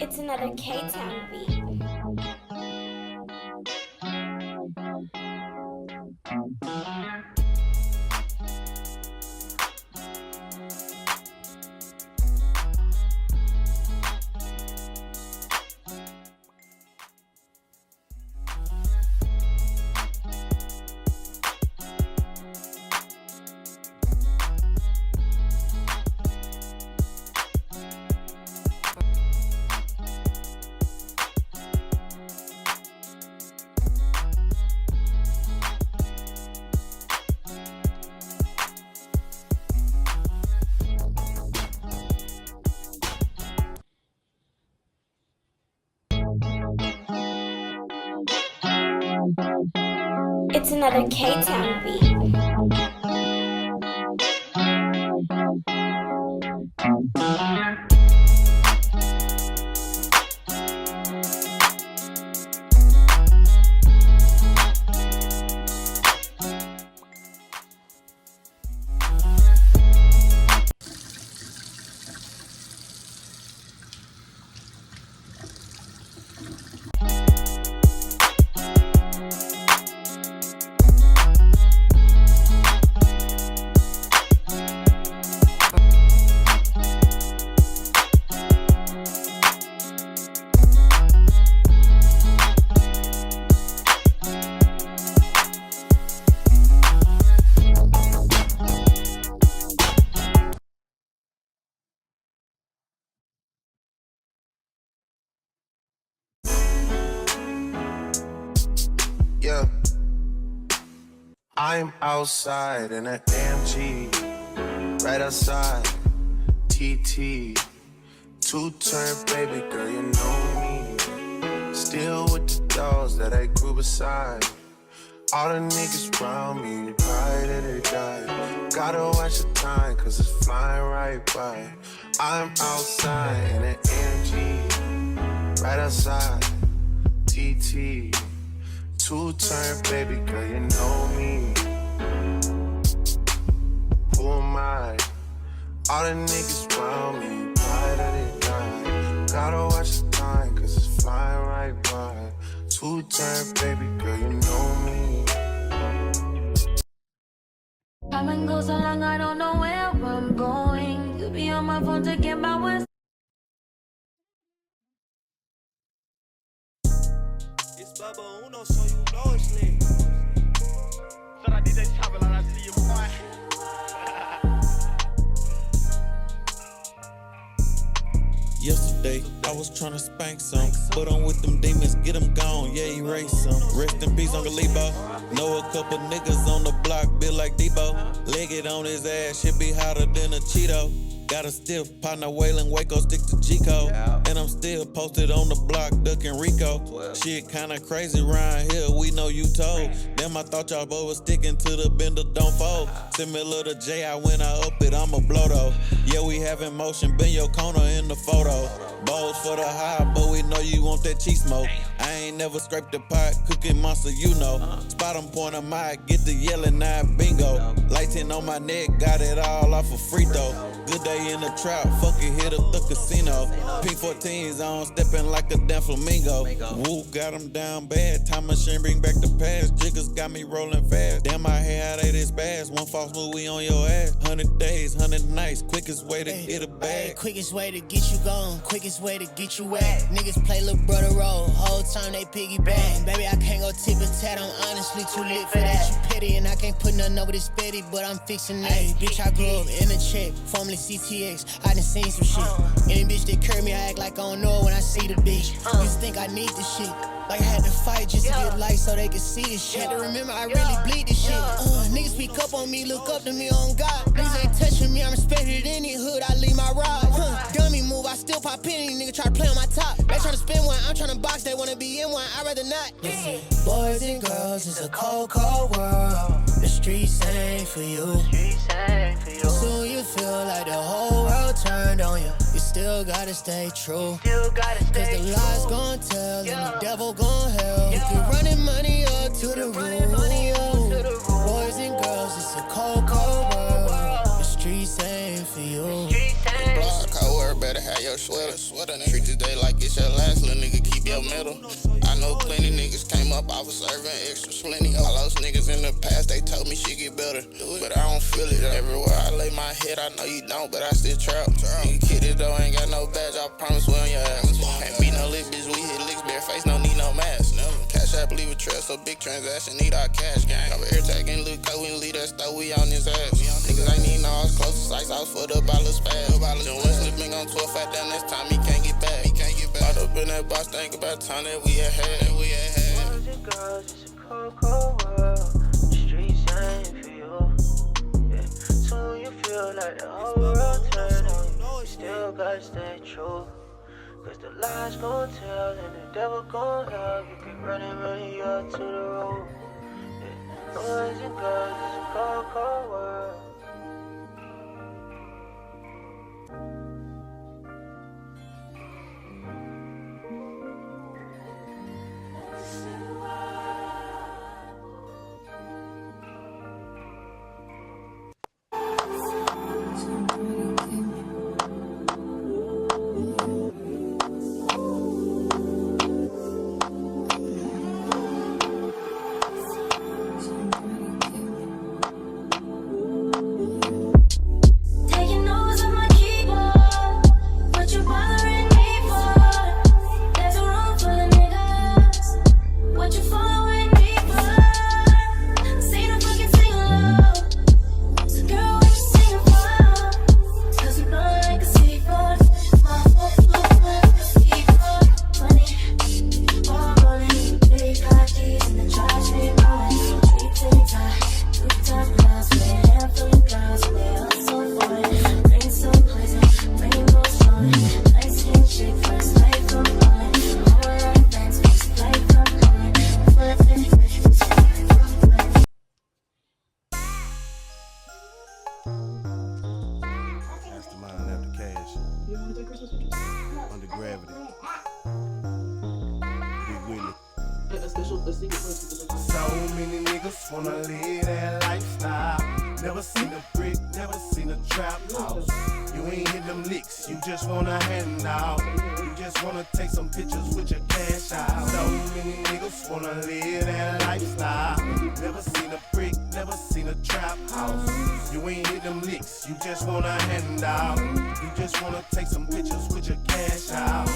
It's another K-Town beat. It's another K-Town beat. Yeah, I'm outside in an AMG, right outside, TT, two-turn baby girl, you know me. Still with the dogs that I grew beside. All the niggas around me, right at they die. Gotta watch the time, cause it's flying right by. I'm outside in an AMG, right outside, TT. Two-turn baby girl, you know me. Who am I? All the niggas around me, right at they die. Gotta watch the time, cause it's flying right by. Two-turn baby girl, you know me. Come and go so long, I don't know where I'm going. You be on my phone to get my words. It's Bubba Uno, so you know it's lit. So I did that travel and I see you, boy. Yesterday, I was tryna spank some, but I'm with them demons, get them gone, yeah, erase some. Rest in peace, Uncle Lebo. Know a couple niggas on the block, built like Debo. Leg it on his ass, shit be hotter than a Cheeto. Got a stiff partner, Waylon Waco, stick to G-Code. And I'm still posted on the block, ducking Rico. Shit kinda crazy round here, we know you told. Damn, I thought y'all both was sticking to the bender, don't fold. Similar to J.I. when I up it, I'ma blow though. Yeah, we have in motion, bend your corner in the photo. Balls for the high, but we know you want that cheese smoke. I ain't never scraped the pot, cooking monster, you know. Spot 'em, point 'em out, get the yelling, now bingo. Lights on my neck, got it all off a free throw. Good day in the trap, fuck it, hit up the casino. Pink 14s on, stepping like a damn flamingo. Woo, got 'em down bad, time machine bring back the past. Jiggers got me rolling fast, damn my hair, how they this fast. One false move, we on your ass. 100 days, 100 nights, quickest way to get a bag. Quickest way to get you gone, quickest way to get you wet. Niggas play little brother role, whole time they piggyback. Baby, I can't go tip a tat, I'm honestly too lit for that. You petty and I can't put nothing over this petty, but I'm fixing that. Bitch, I grew up in a check, formerly CTX, I done seen some shit. Any bitch that curve me, I act like I don't know when I see the bitch. Used to think I need this shit, like I had to fight just to get light so they could see this shit. Had to remember I really bleed this shit. Niggas speak up on me, look up to me on God. Niggas ain't touching me, I'm respected in any hood, I leave my rod. Dummy move, I still pop penny, nigga try to play on my top. They tryna spin one, I'm tryna box, they wanna be in one, I'd rather not. Listen, boys and girls, it's a cold, cold world. The streets ain't for you. Soon you feel like the whole world turned on you. You still gotta stay true. Cause the lies gon' tell and the devil gon' hell. You keep running money up to the roof. Boys and girls, it's a cold, cold world. The streets ain't for you. Block, I wear better have your sweater. Treat this day like it's came up, I was serving extra plenty. All those niggas in the past, they told me shit get better. But I don't feel it. Everywhere I lay my head, I know you don't, but I still trap. Nigga kidded though, ain't got no badge, I promise we on your ass. Can't be no lit bitch, we hit licks, bare face, no need no mask. Cash app, leave a trail, so big transaction, need our cash gang. Cover air tag and look cold, we leave that stuff, we on his ass. Niggas ain't need no, I was close to sights, I was fucked up by Lil Spaz. Then one slipping on 12, fat down this time, he can't get back. Caught up in that box, think about time that we had. Boys and girls, it's a cold, cold world. The streets ain't for you. Yeah. Soon you feel like the whole world turning. You still gotta stay true. Cause the lies gon' tell and the devil gon' help. You keep running you up to the road. Yeah. Boys and girls, it's a cold, cold world. Taking notes on my keyboard. What you bothering me for? There's a room full of niggas. What you following me for? Say no fucking sing along. So girl, what you singing for? Cause we blow like a seaboard. My seaboard. Money, all rolling. Big got keys in the trash, we rolling. Deep to the top, rooftop clouds, with a handful of girls, and they all so foreign. Bring some poison, rainbow showing. Light skin chick, first light from falling. A whole lot of fans, first light from calling. Full of fish, from playing. Mastermind after cash. You want to take Christmas pictures? Under gravity. Big Willie. The secret place. So many niggas wanna live that lifestyle. Never seen a brick, never seen a trap house. You ain't hit them licks, you just wanna hand out. You just wanna take some pictures with your cash out. So many niggas wanna live that lifestyle. Never seen a brick, never seen a trap house. You ain't hit them licks, you just wanna hand out. You just wanna take some pictures with your cash out.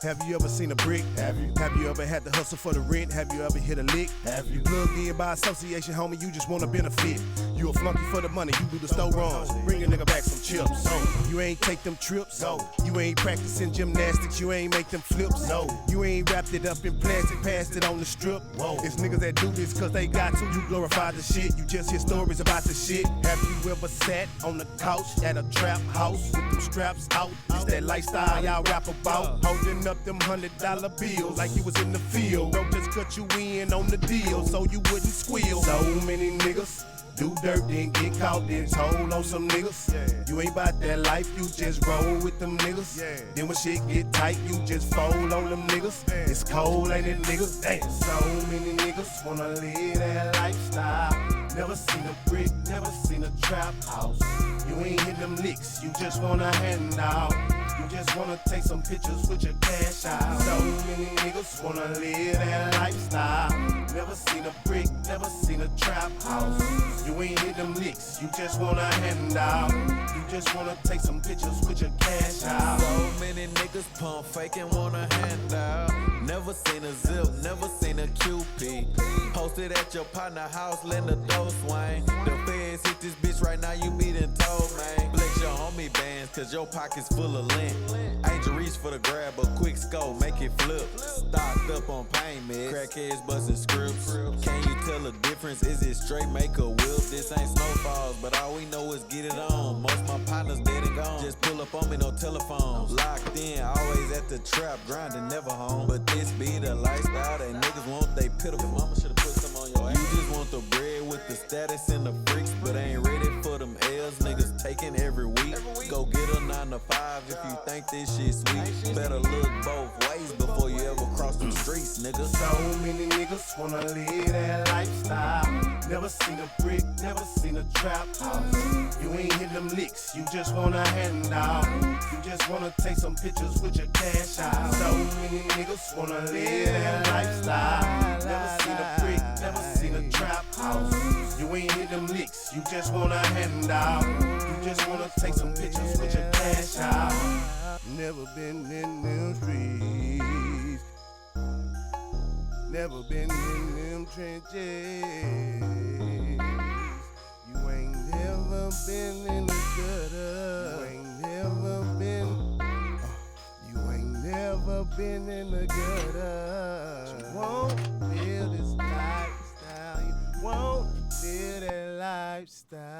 Have you ever seen a brick? Have you ever had to hustle for the rent? Have you ever hit a lick? Have you plugged in by association, homie? You just wanna benefit. You a flunky for the money, you do the store runs. Bring a nigga back some chips. You ain't take them trips. You ain't practicing gymnastics. You ain't make them flips. You ain't wrapped it up in plastic, passed it on the strip. It's niggas that do this cause they got to. You glorify the shit. You just hear stories about the shit. Have you ever sat on the couch at a trap house with them straps out? It's that lifestyle y'all rap about. Holding up them $100 bills like you was in the field. Bro just cut you in on the deal so you wouldn't squeal. So many niggas do dirt, then get caught, then told on some niggas. You ain't about that life, you just roll with them niggas. Then when shit get tight, you just fold on them niggas. It's cold, ain't it, niggas? Damn. So many niggas wanna live that lifestyle. Never seen a brick, never seen a trap house. You ain't hit them licks, you just wanna hand out. You just wanna take some pictures with your cash out. So many niggas wanna live that lifestyle. Never seen a brick, never seen a trap house. You ain't hit them licks, you just wanna hand out. You just wanna take some pictures with your cash out. So many niggas pump fake and wanna hand out. Never seen a zip, never seen a QP. Posted at your partner house, letting the dough swing. The feds hit this bitch right now, you beatin' told, man. Flex your homie bands, cause your pocket's full of lint. Ain't to reach for the grab, a quick scope, make it flip. Stocked up on pain meds, crackheads bustin' scripts. Can you tell the difference? Is it straight make a whip? This ain't snowfalls, but all we know is get it on. Most my partners dead and gone. Just pull up on me, no telephones. Locked in, always at the trap, grinding, never home. But this be the lifestyle that niggas want, they pitiful. Mama should've put some on your ass. You just want the bread with the status and the freaks, but ain't ready for them L's. Niggas taking every week. Go get a 9 to 5 if you think this shit sweet. Better look both ways before you ever cross them streets, nigga. So many niggas wanna live that lifestyle. Never seen a brick, never seen a trap house. You ain't hit them licks, you just wanna hand out. You just wanna take some pictures with your cash out. So many niggas wanna live that lifestyle. Never seen a brick, never seen a trap house. You ain't hit them licks, you just wanna hand out. You just wanna take some pictures with your cash out. Never been in them streets. Never been in them trenches. You ain't never been in the gutter. You ain't never been. You ain't never been in the gutter. You won't feel this lifestyle. You won't feel that lifestyle.